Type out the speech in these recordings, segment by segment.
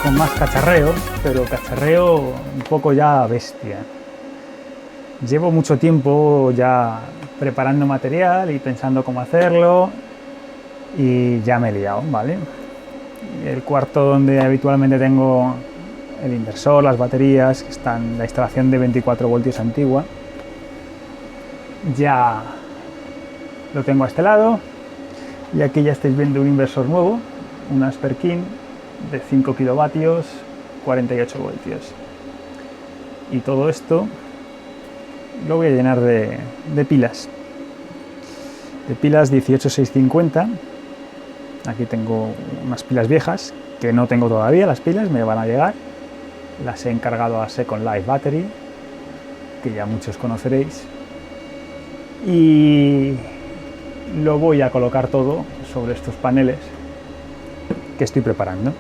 con más cacharreo, pero cacharreo un poco ya bestia. Llevo mucho tiempo ya preparando material y pensando cómo hacerlo y ya me he liado, ¿vale? El cuarto donde habitualmente tengo el inversor, las baterías, que están la instalación de 24 voltios antigua, ya lo tengo a este lado. Y aquí ya estáis viendo un inversor nuevo, un Asperkin de 5 kilovatios, 48 voltios. Y todo esto lo voy a llenar de pilas. De pilas 18650. Aquí tengo unas pilas viejas que no tengo todavía, las pilas me van a llegar. Las he encargado a Second Life Battery, que ya muchos conoceréis. Y lo voy a colocar todo sobre estos paneles que estoy preparando.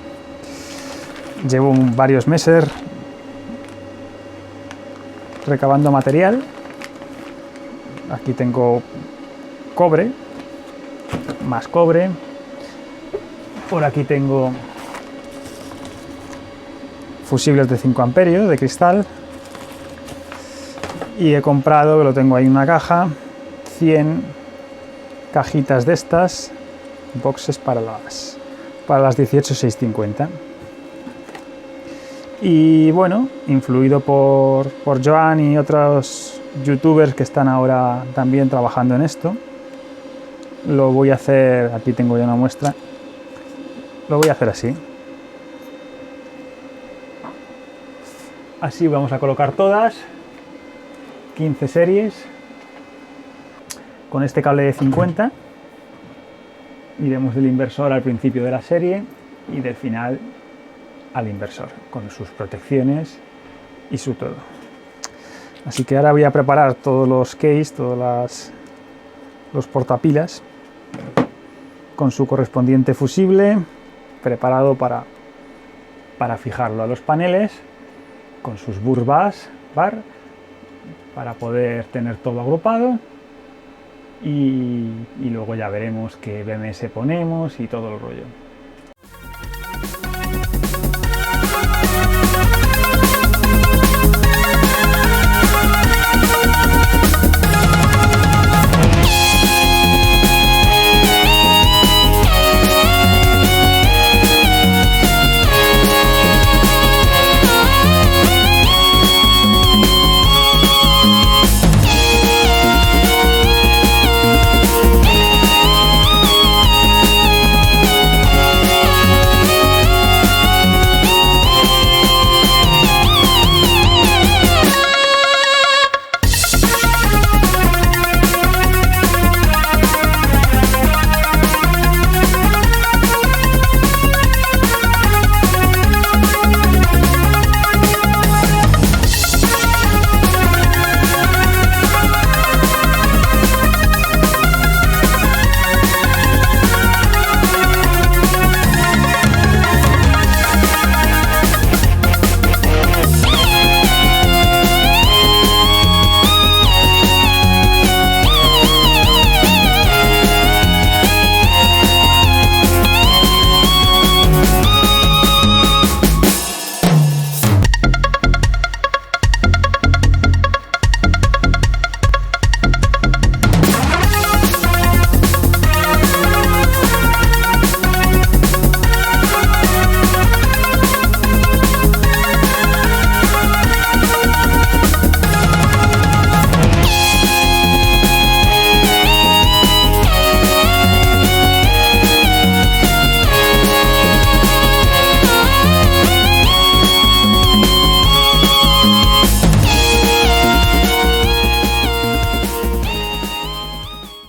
Llevo varios meses recabando material. Aquí tengo cobre, más cobre. Por aquí tengo fusibles de 5 amperios de cristal. Y he comprado, lo tengo ahí en una caja, 100 cajitas de estas, boxes para las 18650. Y bueno, influido por Joan y otros youtubers que están ahora también trabajando en esto, lo voy a hacer, aquí tengo ya una muestra, lo voy a hacer así. Así vamos a colocar todas, 15 series, con este cable de 50. Iremos del inversor al principio de la serie y del final al inversor, con sus protecciones y su todo. Así que ahora voy a preparar todos los case, todos los portapilas, con su correspondiente fusible, preparado para fijarlo a los paneles, con sus bus bar, para poder tener todo agrupado. Y luego ya veremos qué BMS ponemos y todo el rollo.